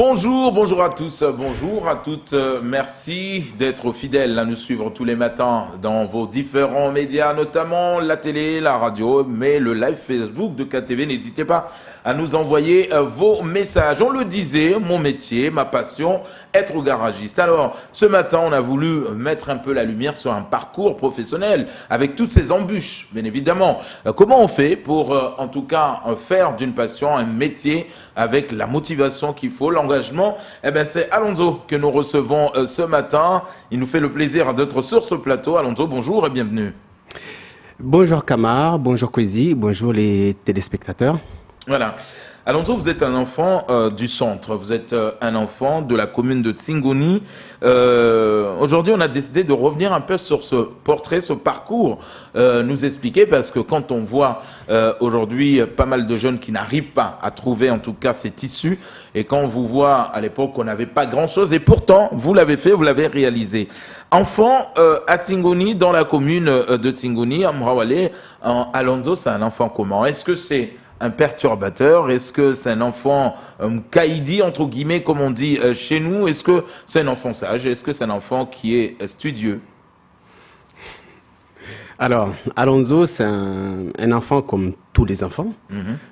Bonjour à tous, bonjour à toutes. Merci d'être fidèles à nous suivre tous les matins dans vos différents médias, notamment la télé, la radio, mais le live Facebook de KTV. N'hésitez pas à nous envoyer vos messages. On le disait, mon métier, ma passion, être garagiste. Alors, ce matin, on a voulu mettre un peu la lumière sur un parcours professionnel avec toutes ces embûches, bien évidemment. Comment on fait pour, en tout cas, faire d'une passion un métier avec la motivation qu'il faut, l'engagement? Eh bien, c'est Alonso que nous recevons ce matin. Il nous fait le plaisir d'être sur ce plateau. Alonso, bonjour et bienvenue. Bonjour Kamar, bonjour Kwesi, bonjour les téléspectateurs. Voilà. Alonso, vous êtes un enfant du centre, vous êtes un enfant de la commune de Tsingoni. Aujourd'hui, on a décidé de revenir un peu sur ce portrait, ce parcours, nous expliquer, parce que quand on voit aujourd'hui pas mal de jeunes qui n'arrivent pas à trouver en tout cas ces tissus, et quand on vous voit à l'époque, on n'avait pas grand-chose, et pourtant, vous l'avez fait, vous l'avez réalisé. Enfant à Tsingoni, dans la commune de Tsingoni, à Mrawale, Alonso, c'est un enfant comment? Est-ce que c'est un perturbateur? Est-ce que c'est un enfant caïdi, entre guillemets, comme on dit chez nous? Est-ce que c'est un enfant sage? Est-ce que c'est un enfant qui est studieux? Alors, Alonso, c'est un enfant comme tous les enfants,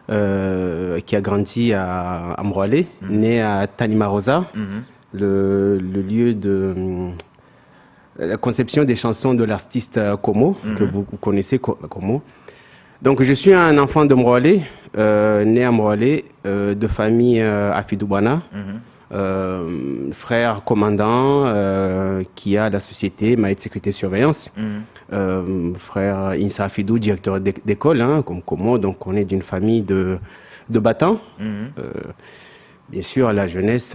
qui a grandi à Mrawale, né à Tanimarosa, le lieu de la conception des chansons de l'artiste Komo, que vous connaissez, Komo. Donc, je suis un enfant de Mrawale, né à Mrawale, de famille Afidoubana, frère commandant qui a la société Maït Sécurité Surveillance, frère Insa Afidou, directeur d'école, comme Komo, donc on est d'une famille de battants. Bien sûr, la jeunesse,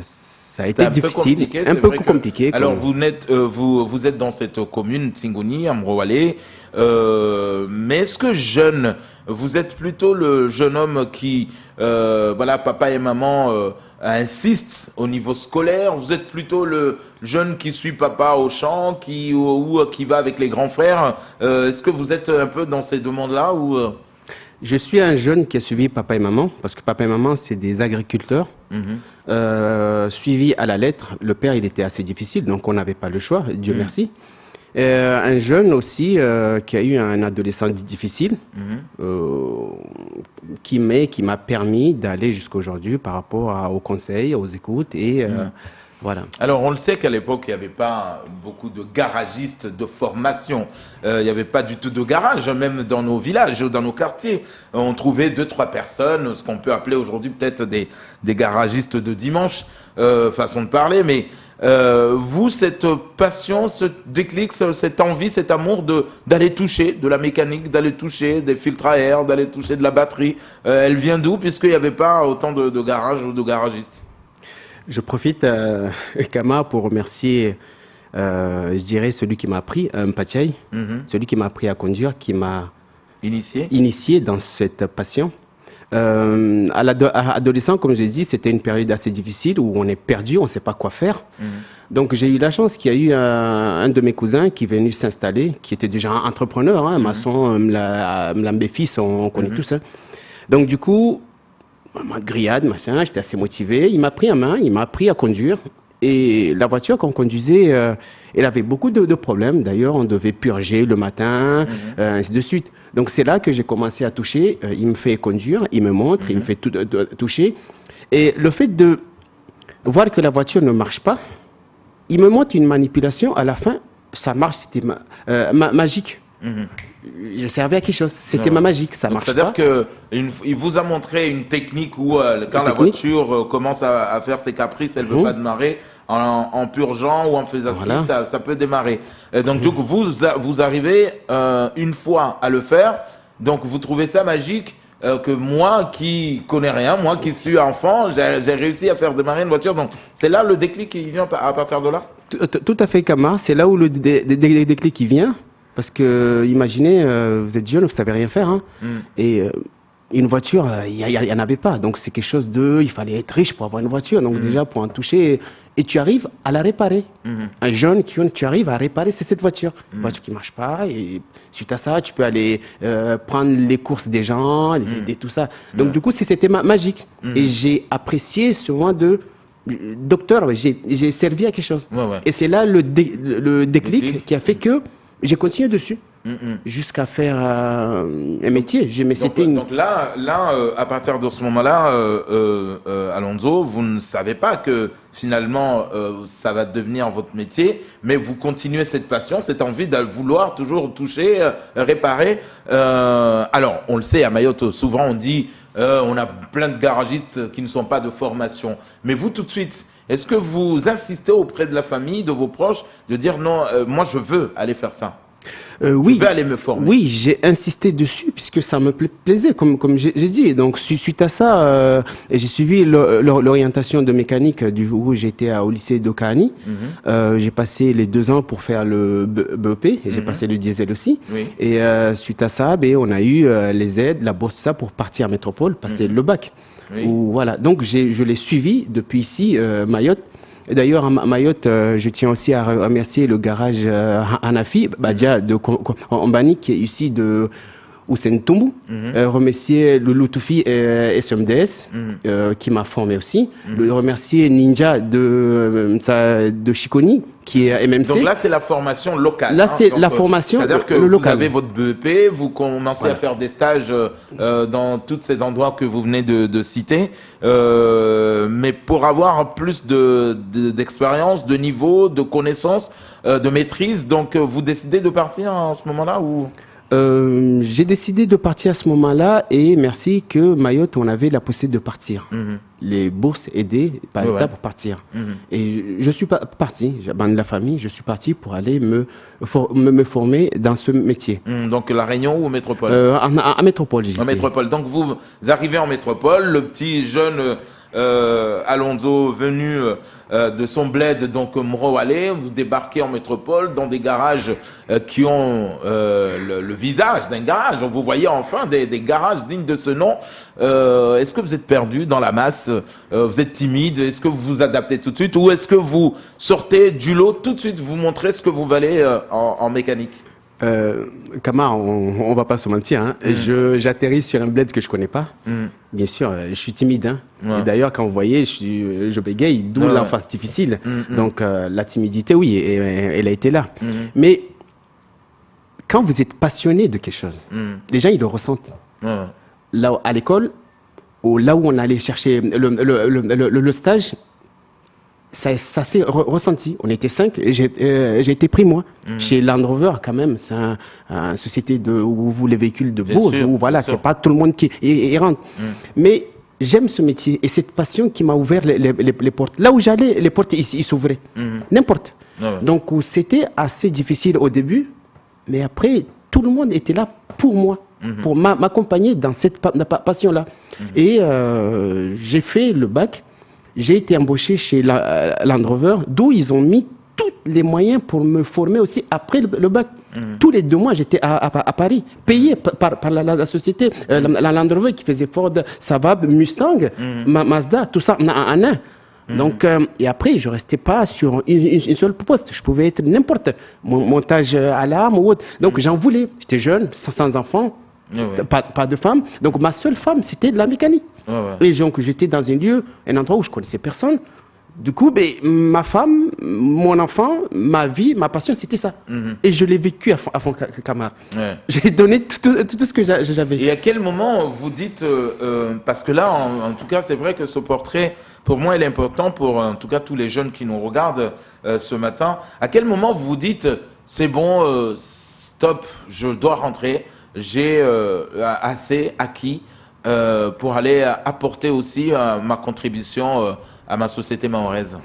ça a été difficile, un peu compliqué. Alors, vous êtes dans cette commune, Tsingoni, à Mrawale, mais est-ce que jeune, vous êtes plutôt le jeune homme qui, voilà, papa et maman insistent au niveau scolaire? Vous êtes plutôt le jeune qui suit papa au champ, ou qui va avec les grands frères? Est-ce que vous êtes un peu dans ces deux mondes-là ou Je suis un jeune qui a suivi papa et maman, parce que papa et maman, c'est des agriculteurs, suivis à la lettre. Le père, il était assez difficile, donc on n'avait pas le choix, Dieu merci. Un jeune aussi qui a eu un adolescent difficile, qui m'a permis d'aller jusqu'aujourd'hui par rapport aux conseils, aux écoutes et voilà. Alors, on le sait qu'à l'époque, il n'y avait pas beaucoup de garagistes de formation. Il n'y avait pas du tout de garage, même dans nos villages, dans nos quartiers. On trouvait 2-3 personnes, ce qu'on peut appeler aujourd'hui peut-être des garagistes de dimanche, façon de parler. Mais vous, cette passion, ce déclic, cette envie, cet amour d'aller toucher de la mécanique, d'aller toucher des filtres à air, d'aller toucher de la batterie, elle vient d'où, puisqu'il n'y avait pas autant de garages ou de garagistes? Je profite, Kama, pour remercier, je dirais, celui qui m'a appris, Mpachai, celui qui m'a appris à conduire, qui m'a initié dans cette passion. À l'adolescent, comme je l'ai dit, c'était une période assez difficile où on est perdu, on ne sait pas quoi faire. Donc j'ai eu la chance qu'il y a eu un de mes cousins qui est venu s'installer, qui était déjà un entrepreneur, maçon, Mlambé-fils, on connaît tous. Donc du coup, grillade, machin, j'étais assez motivé. Il m'a pris en main, il m'a appris à conduire. Et la voiture qu'on conduisait, elle avait beaucoup de problèmes. D'ailleurs, on devait purger le matin, ainsi de suite. Donc c'est là que j'ai commencé à toucher. Il me fait conduire, il me montre, il me fait toucher. Et le fait de voir que la voiture ne marche pas, il me montre une manipulation. À la fin, ça marche, c'était magique. Je servais à quelque chose. C'était ma magique, ça marche pas. C'est-à-dire qu'il vous a montré une technique où quand la voiture commence à faire ses caprices, elle ne veut pas démarrer, en purgeant ou en faisant ça peut démarrer. Donc du coup, vous arrivez une fois à le faire, donc vous trouvez ça magique que moi qui connais rien, moi qui suis enfant, j'ai réussi à faire démarrer une voiture. Donc c'est là le déclic qui vient à partir de là? Tout à fait, Kama. C'est là où le déclic qui vient. Parce que, imaginez, vous êtes jeune, vous ne savez rien faire. Et une voiture, il n'y en avait pas. Donc, c'est quelque chose il fallait être riche pour avoir une voiture. Donc, déjà, pour en toucher, et tu arrives à la réparer. Un jeune tu arrives à réparer cette voiture. Une voiture qui ne marche pas, et suite à ça, tu peux aller prendre les courses des gens, les aider, tout ça. Donc, du coup, c'était magique. Et j'ai apprécié ce moment de docteur, j'ai servi à quelque chose. Et c'est là le déclic qui a fait que j'ai continué dessus. Jusqu'à faire un métier. Donc là, à partir de ce moment-là, Alonso, vous ne savez pas que finalement ça va devenir votre métier, mais vous continuez cette passion, cette envie de vouloir toujours toucher, réparer. Alors, on le sait, à Mayotte, souvent on dit on a plein de garagistes qui ne sont pas de formation. Mais vous, tout de suite, est-ce que vous insistez auprès de la famille, de vos proches, de dire non, moi je veux aller faire ça? Oui, je vais aller me former. Oui, j'ai insisté dessus puisque ça me plaisait, comme j'ai dit. Donc, suite à ça, j'ai suivi l'orientation de mécanique du jour où j'étais au lycée d'Okani. J'ai passé les 2 ans pour faire le BEP et j'ai passé le diesel aussi. Et suite à ça, on a eu les aides, la bourse, tout ça, pour partir à Métropole, passer le bac. Voilà. Donc, je l'ai suivi depuis ici, Mayotte. Et d'ailleurs, à Mayotte, je tiens aussi à remercier le garage Hanafi, Badia de Mbani, qui est ici de Ousentumbu. Remercier Loulou Toufi et SMDS, qui m'a formé aussi. Remercier Ninja de Chiconi, qui est MMC. Donc là, c'est la formation locale. Là, c'est la formation locale. C'est-à-dire que vous avez votre BEP, vous commencez à faire des stages dans tous ces endroits que vous venez de citer. Mais pour avoir plus d'expérience, de niveau, de connaissances, de maîtrise, donc vous décidez de partir en ce moment-là ou... J'ai décidé de partir à ce moment-là et merci que Mayotte, on avait la possibilité de partir. Les bourses aidées par l'État pour partir. Et je suis parti, j'abandonne la famille, je suis parti pour aller me former dans ce métier. Donc la Réunion ou Métropole? À Métropole, En Métropole. Donc vous arrivez en Métropole, le petit jeune Alonso venu de son bled, donc Mrowale, vous débarquez en Métropole dans des garages qui ont le visage d'un garage. Vous voyez enfin des garages dignes de ce nom. Est-ce que vous êtes perdu dans la masse? Vous êtes timide? Est-ce que vous vous adaptez tout de suite? Ou est-ce que vous sortez du lot tout de suite, vous montrez ce que vous valez en mécanique? Kama, on va pas se mentir, hein. J'atterris sur un bled que je connais pas. Bien sûr, je suis timide, hein. Et d'ailleurs, quand vous voyez, je bégaye, d'où l'enfance difficile. Donc, la timidité, oui, elle a été là. Mais quand vous êtes passionné de quelque chose, les gens, ils le ressentent. Là, à l'école, là où on allait chercher le stage, ça s'est ressenti. On était 5 et j'ai été pris, moi, chez Land Rover, quand même. C'est une société où les véhicules de Bourges, où voilà, c'est pas tout le monde qui rentre. Mais j'aime ce métier et cette passion qui m'a ouvert les portes. Là où j'allais, les portes, ils s'ouvraient. N'importe. Donc, c'était assez difficile au début, mais après, tout le monde était là pour moi, pour m'accompagner dans cette passion-là. Et j'ai fait le bac. J'ai été embauché chez Land Rover, d'où ils ont mis tous les moyens pour me former aussi après le bac. Tous les 2 mois, j'étais à Paris, payé par la société, la Land Rover qui faisait Ford, Savab, Mustang, Mazda, tout ça en un. Donc, et après, je ne restais pas sur une seule poste. Je pouvais être n'importe, montage à l'âme ou autre. Donc, j'en voulais. J'étais jeune, sans enfant. Pas de femme. Donc, ma seule femme, c'était de la mécanique. Et donc, j'étais dans un endroit où je connaissais personne. Du coup, ma femme, mon enfant, ma vie, ma passion, c'était ça. Et je l'ai vécu à fond, Kamar. J'ai donné tout ce que j'avais. Et à quel moment vous dites, parce que là, en tout cas, c'est vrai que ce portrait, pour moi, il est important pour, en tout cas, tous les jeunes qui nous regardent ce matin. À quel moment vous vous dites, c'est bon, stop, je dois rentrer, j'ai assez acquis pour aller apporter aussi ma contribution à ma société mahoraise?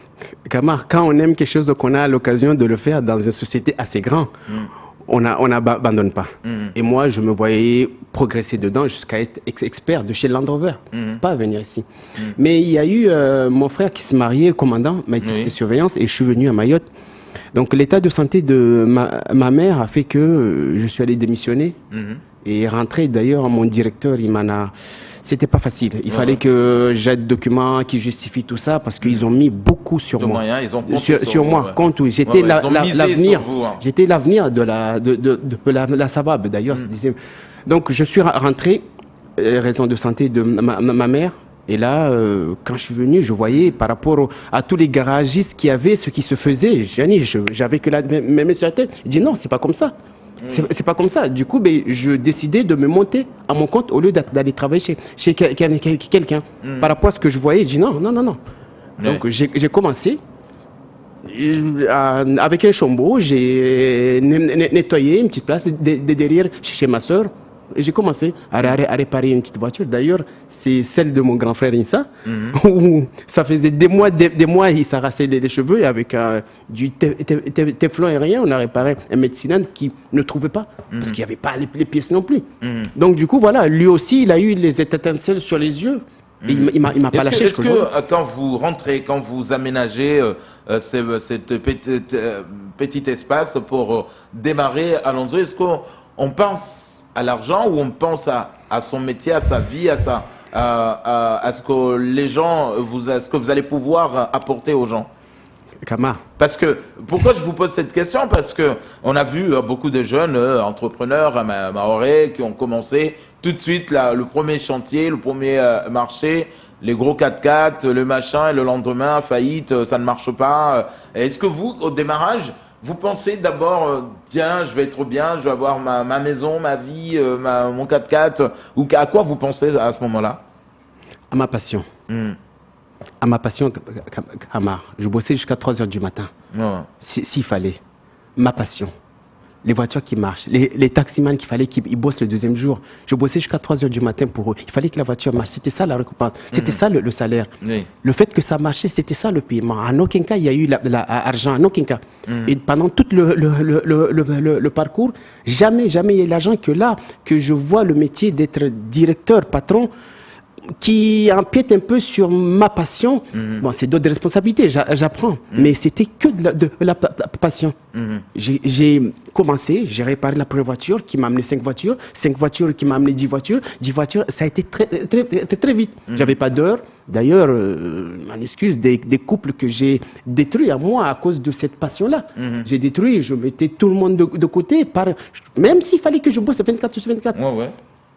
Kamar, quand on aime quelque chose, qu'on a l'occasion de le faire dans une société assez grande, on n'abandonne pas. Et moi, je me voyais progresser dedans jusqu'à être expert de chez Land Rover, pas venir ici. Mais il y a eu mon frère qui s'est marié, commandant, m'a de surveillance, et je suis venu à Mayotte. Donc l'état de santé de ma mère a fait que je suis allé démissionner Et rentrer, d'ailleurs, mon directeur, il m'en a... C'était pas facile. Il fallait que j'aie des documents qui justifient tout ça parce qu'ils ont mis beaucoup sur moi. Moyens, ils ont compté sur moi. Ouais. Compte, j'étais l'avenir. Hein. J'étais l'avenir de la Savab, d'ailleurs. Donc, je suis rentré, raison de santé de ma mère. Et là, quand je suis venu, je voyais par rapport à tous les garagistes qui avaient ce qui se faisait. J'avais que la même sur la tête. Je dis non, c'est pas comme ça. C'est pas comme ça. Du coup, je décidais de me monter à mon compte au lieu d'aller travailler chez quelqu'un. Par rapport à ce que je voyais, je dis non. Donc, j'ai commencé. Avec un chombo, j'ai nettoyé une petite place derrière chez ma soeur. Et j'ai commencé à réparer une petite voiture. D'ailleurs, c'est celle de mon grand frère Insa, où ça faisait des mois, il s'arrachait les cheveux et avec du téflon et rien, on a réparé un médecin qui ne trouvait pas, parce qu'il n'y avait pas les pièces non plus. Donc du coup, voilà, lui aussi, il a eu les étincelles sur les yeux. Et il m'a pas lâché. Est-ce que quand vous rentrez, quand vous aménagez cette petit espace pour démarrer Alonso, est-ce qu'on pense à l'argent ou on pense à son métier, à sa vie, à ce que les gens, à ce que vous allez pouvoir apporter aux gens? Kama. Parce que, pourquoi je vous pose cette question? Parce que on a vu beaucoup de jeunes entrepreneurs à Mahorais qui ont commencé tout de suite le premier chantier, le premier marché, les gros 4x4, le machin, et le lendemain, faillite, ça ne marche pas. Est-ce que vous, au démarrage, vous pensez d'abord, tiens, je vais être bien, je vais avoir ma maison, ma vie, mon 4x4, ou à quoi vous pensez à ce moment-là? À ma passion. À ma passion, Kama. Je bossais jusqu'à 3 heures du matin. S'il fallait. Ma passion. Les voitures qui marchent. Les taximans qu'il fallait qu'ils bossent le deuxième jour. Je bossais jusqu'à 3 heures du matin pour eux. Il fallait que la voiture marche. C'était ça la récompense. C'était ça le salaire. Oui. Le fait que ça marchait, c'était ça le paiement. En aucun cas, il y a eu l'argent. En aucun cas. Et pendant tout le parcours, jamais il y a eu l'argent que je vois le métier d'être directeur, patron, qui empiète un peu sur ma passion. Bon, c'est d'autres responsabilités, j'apprends. Mais c'était que de la passion. J'ai commencé, j'ai réparé la première voiture qui m'a amené 5 voitures. 5 voitures qui m'a amené 10 voitures. 10 voitures, ça a été très vite. J'avais pas d'heure. D'ailleurs, en excuse, des couples que j'ai détruits à moi à cause de cette passion-là. J'ai détruit, je mettais tout le monde de côté, même s'il fallait que je bosse 24 sur 24.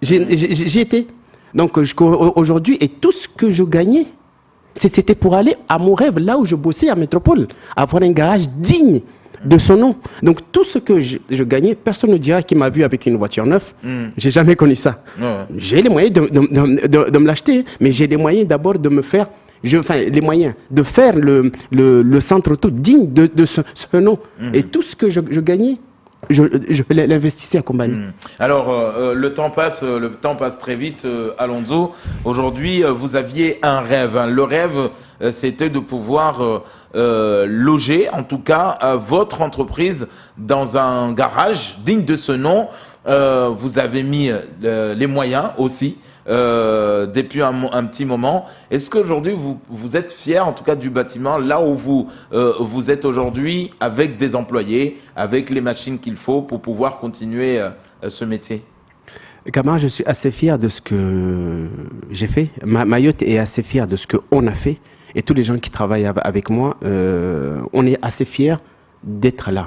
J'y étais. Donc aujourd'hui, et tout ce que je gagnais, c'était pour aller à mon rêve, là où je bossais à Métropole, avoir un garage digne de son nom. Donc tout ce que je gagnais, personne ne dira qu'il m'a vu avec une voiture neuve. J'ai jamais connu ça. J'ai les moyens de me l'acheter, mais j'ai les moyens d'abord de me faire, les moyens de faire le centre auto digne de ce nom. Et tout ce que je gagnais, je l'investissais à Combani. Alors, le temps passe très vite, Alonso. Aujourd'hui, vous aviez un rêve. Le rêve, c'était de pouvoir loger, en tout cas, votre entreprise dans un garage digne de ce nom. Vous avez mis les moyens aussi. Depuis un petit moment. Est-ce qu'aujourd'hui vous êtes fier en tout cas du bâtiment là où vous êtes aujourd'hui avec des employés, avec les machines qu'il faut pour pouvoir continuer ce métier? Kama, je suis assez fier de ce que j'ai fait. Mayotte est assez fier de ce qu'on a fait et tous les gens qui travaillent avec moi, on est assez fiers d'être là.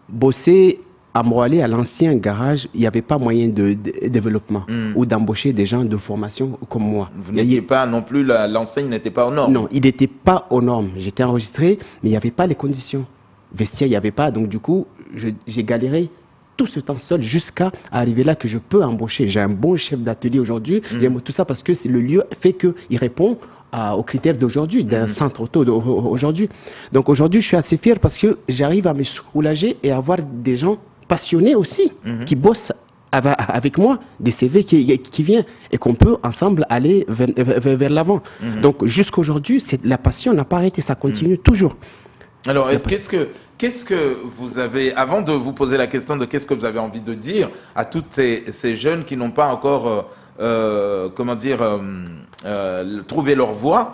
Bosser à Mroalé, à l'ancien garage, il n'y avait pas moyen de développement ou d'embaucher des gens de formation comme moi. Vous n'étiez pas non plus, l'enseigne n'était pas aux normes? Non, il n'était pas aux normes. J'étais enregistré, mais il n'y avait pas les conditions. Vestiaire, il n'y avait pas. Donc du coup, j'ai galéré tout ce temps seul jusqu'à arriver là que je peux embaucher. J'ai un bon chef d'atelier aujourd'hui. J'aime tout ça parce que le lieu fait qu'il répond aux critères d'aujourd'hui, d'un centre auto d'aujourd'hui. Donc aujourd'hui, je suis assez fier parce que j'arrive à me soulager et à avoir des gens passionnés aussi, qui bossent avec moi, des CV qui viennent et qu'on peut ensemble aller vers l'avant. Donc jusqu'à aujourd'hui, la passion n'a pas arrêté, ça continue toujours. Alors, qu'est-ce que vous avez, avant de vous poser la question de qu'est-ce que vous avez envie de dire à toutes ces jeunes qui n'ont pas encore, trouvé leur voie,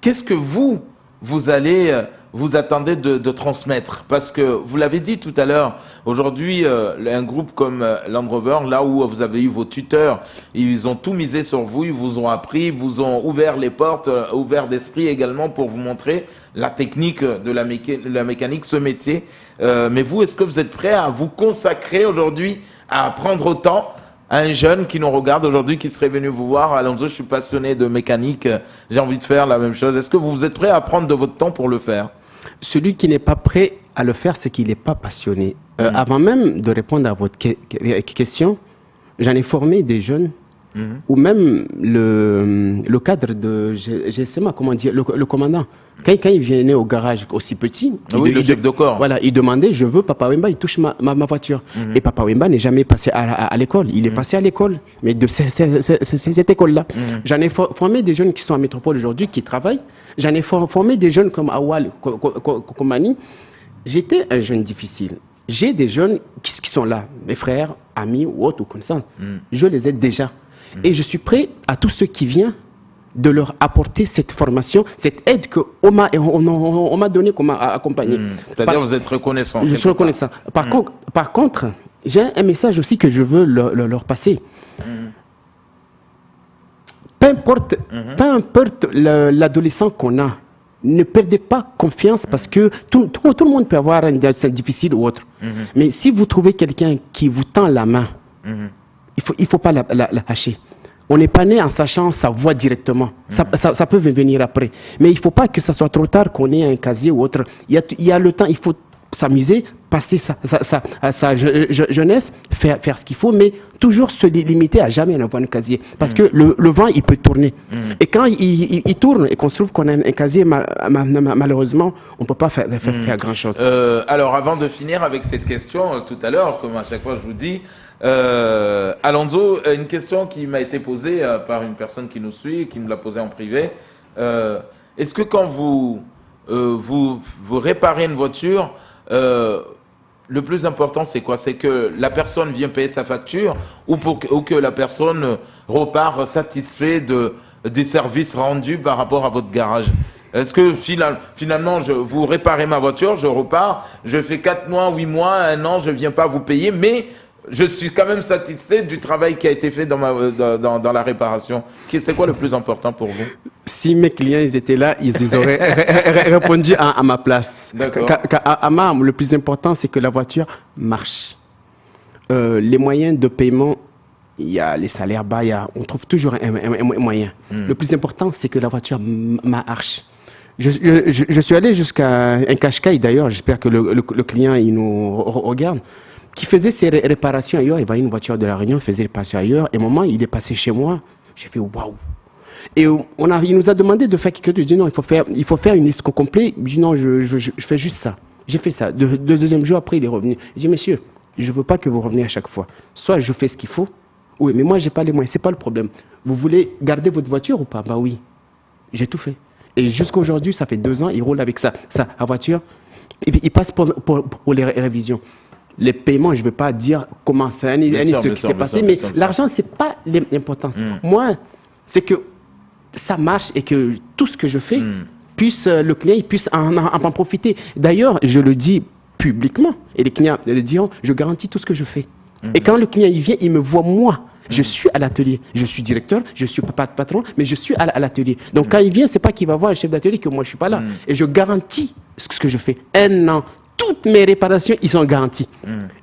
qu'est-ce que vous allez vous attendez de transmettre? Parce que vous l'avez dit tout à l'heure, aujourd'hui, un groupe comme Land Rover, là où vous avez eu vos tuteurs, ils ont tout misé sur vous, ils vous ont appris, ils vous ont ouvert les portes, ouvert d'esprit également pour vous montrer la technique de la mécanique, ce métier. Mais vous, est-ce que vous êtes prêt à vous consacrer aujourd'hui, à apprendre autant à un jeune qui nous regarde aujourd'hui, qui serait venu vous voir? Alonso, je suis passionné de mécanique, j'ai envie de faire la même chose. Est-ce que vous êtes prêt à prendre de votre temps pour le faire? Celui qui n'est pas prêt à le faire, c'est qu'il n'est pas passionné. Avant même de répondre à votre question, j'en ai formé des jeunes, ou même le cadre de GSMA, comment dire, le commandant. Quand il venait au garage aussi petit, le chef de corps. Voilà, il demandait, je veux Papa Wemba, il touche ma voiture. Et Papa Wemba n'est jamais passé à l'école. Il est passé à l'école, mais de cette école-là. J'en ai formé des jeunes qui sont en métropole aujourd'hui, qui travaillent. J'en ai formé des jeunes comme Awal, comme Annie. J'étais un jeune difficile. J'ai des jeunes qui sont là, mes frères, amis ou autres, ou comme ça. Je les aide déjà. Et je suis prêt à tous ceux qui viennent de leur apporter cette formation, cette aide qu'on m'a donnée, qu'on m'a accompagné. C'est-à-dire vous êtes reconnaissant. Je suis reconnaissant. Par contre, j'ai un message aussi que je veux leur passer. Peu importe l'adolescent qu'on a, ne perdez pas confiance parce que tout le monde peut avoir un difficile ou autre. Mais si vous trouvez quelqu'un qui vous tend la main, il faut pas la lâcher. On n'est pas né en sachant sa voix directement. Ça peut venir après. Mais il ne faut pas que ça soit trop tard qu'on ait un casier ou autre. Il y a le temps, il faut s'amuser, passer sa jeunesse, faire ce qu'il faut, mais toujours se limiter à jamais avoir un casier. Parce que le vent, il peut tourner. Et quand il tourne et qu'on se trouve qu'on a un casier, malheureusement, on ne peut pas faire grand-chose. Alors, avant de finir avec cette question, tout à l'heure, comme à chaque fois je vous dis, Alonso, une question qui m'a été posée par une personne qui nous suit, qui me l'a posée en privé. Est-ce que quand vous réparez une voiture, le plus important, c'est quoi? C'est que la personne vient payer sa facture ou que la personne repart satisfait des services rendus par rapport à votre garage? Est-ce que finalement, vous réparez ma voiture, je repars, je fais 4 mois, 8 mois, 1 an, je ne viens pas vous payer, mais je suis quand même satisfait du travail qui a été fait dans la réparation. C'est quoi le plus important pour vous? Si mes clients ils étaient là, ils auraient répondu à ma place. D'accord. Le plus important, c'est que la voiture marche. Les moyens de paiement, il y a les salaires bas, on trouve toujours un moyen. Le plus important, c'est que la voiture marche. Je suis allé jusqu'à un Qashqai, d'ailleurs, j'espère que le client il nous regarde, qui faisait ses réparations ailleurs. Il voyait une voiture de la Réunion, faisait réparations ailleurs. Et au moment, il est passé chez moi. J'ai fait waouh. Et il nous a demandé de faire quelque chose. Je dis non, il faut faire une liste complète. Je dis non, je fais juste ça. J'ai fait ça. Le deuxième jour après, il est revenu. Je dis monsieur, je ne veux pas que vous reveniez à chaque fois. Soit je fais ce qu'il faut. Oui, mais moi, je n'ai pas les moyens. Ce n'est pas le problème. Vous voulez garder votre voiture ou pas? Bah oui. J'ai tout fait. Et jusqu'à aujourd'hui, ça fait 2 ans, il roule avec sa voiture. Et puis, il passe pour les révisions. Les paiements, je ne veux pas dire comment c'est ce qui s'est passé, mais l'argent, ce n'est pas l'importance. Moi, c'est que ça marche et que tout ce que je fais, le client puisse en profiter. D'ailleurs, je le dis publiquement, et les clients le diront, je garantis tout ce que je fais. Et quand le client il vient, il me voit moi. Je suis à l'atelier. Je suis directeur, je suis patron, mais je suis à l'atelier. Donc quand il vient, c'est pas qu'il va voir le chef d'atelier que moi je suis pas là. Et je garantis ce que je fais. 1 an. Toutes mes réparations, ils sont garantis.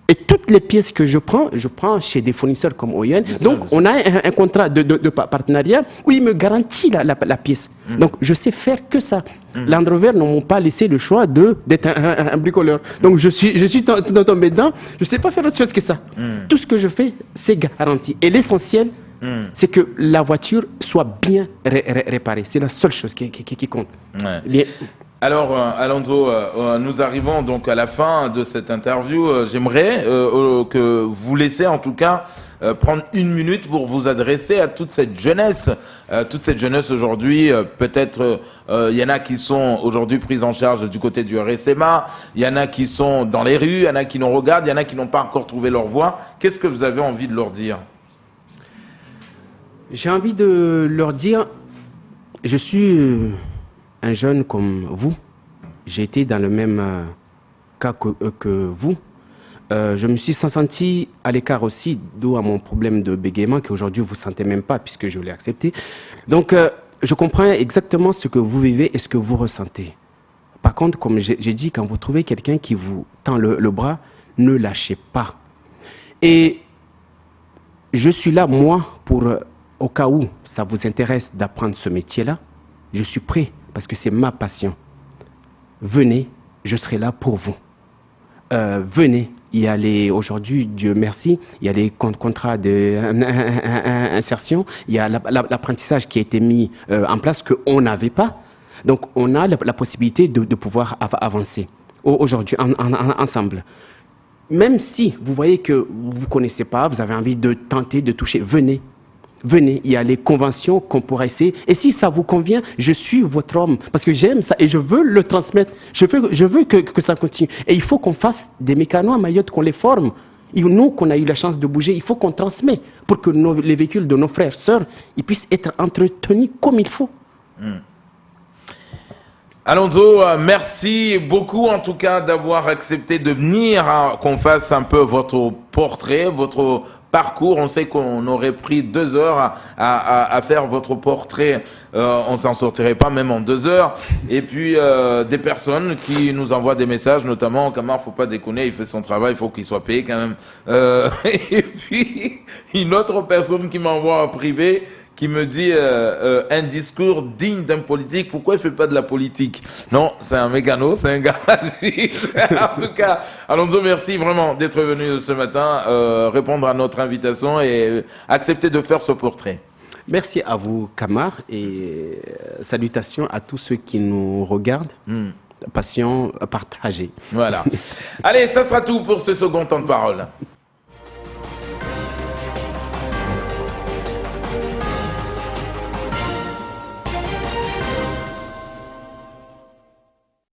Et toutes les pièces que je prends chez des fournisseurs comme Oyen. Donc, on a un contrat de partenariat où il me garantit la pièce. Donc, je sais faire que ça. Land Rover ne m'ont pas laissé le choix d'être un bricoleur. Donc, je suis tombé dedans. Je ne sais pas faire autre chose que ça. Tout ce que je fais, c'est garanti. Et l'essentiel, c'est que la voiture soit bien réparée. C'est la seule chose qui compte. Bien. Alors, Alonso, nous arrivons donc à la fin de cette interview. J'aimerais que vous laissiez en tout cas prendre 1 minute pour vous adresser à toute cette jeunesse. Aujourd'hui, peut-être il y en a qui sont aujourd'hui prises en charge du côté du RSMA, il y en a qui sont dans les rues, il y en a qui nous regardent, il y en a qui n'ont pas encore trouvé leur voie. Qu'est-ce que vous avez envie de leur dire? J'ai envie de leur dire, je suis un jeune comme vous, j'ai été dans le même cas que vous. Je me suis senti à l'écart aussi, d'où à mon problème de bégaiement qu'aujourd'hui vous ne sentez même pas puisque je l'ai accepté. Donc, je comprends exactement ce que vous vivez et ce que vous ressentez. Par contre, comme j'ai dit, quand vous trouvez quelqu'un qui vous tend le bras, ne lâchez pas. Et je suis là, moi, pour, au cas où ça vous intéresse d'apprendre ce métier-là, je suis prêt parce que c'est ma passion. Venez, je serai là pour vous. Venez. Il y a aujourd'hui, Dieu merci, il y a les contrats d'insertion, il y a l'apprentissage qui a été mis en place qu'on n'avait pas. Donc, on a la possibilité de pouvoir avancer aujourd'hui ensemble. Même si vous voyez que vous ne connaissez pas, vous avez envie de tenter, de toucher, venez. Venez, il y a les conventions qu'on pourra essayer. Et si ça vous convient, je suis votre homme. Parce que j'aime ça et je veux le transmettre. Je veux que ça continue. Et il faut qu'on fasse des mécanos à Mayotte, qu'on les forme. Et nous, qu'on a eu la chance de bouger, il faut qu'on transmette pour que les véhicules de nos frères, sœurs, ils puissent être entretenus comme il faut. Alonso, merci beaucoup en tout cas d'avoir accepté de venir, qu'on fasse un peu votre portrait, votre parcours. On sait qu'on aurait pris 2 heures à faire votre portrait. On s'en sortirait pas même en 2 heures. Et puis des personnes qui nous envoient des messages, notamment Camar, faut pas déconner, il fait son travail, il faut qu'il soit payé quand même. Et puis une autre personne qui m'envoie en privé, qui me dit un discours digne d'un politique, pourquoi il ne fait pas de la politique? Non, c'est un mécano, c'est un garagiste. En tout cas, Alonso, merci vraiment d'être venu ce matin, répondre à notre invitation et accepter de faire ce portrait. Merci à vous, Camar, et salutations à tous ceux qui nous regardent. Passion partagée. Voilà. Allez, ça sera tout pour ce second temps de parole.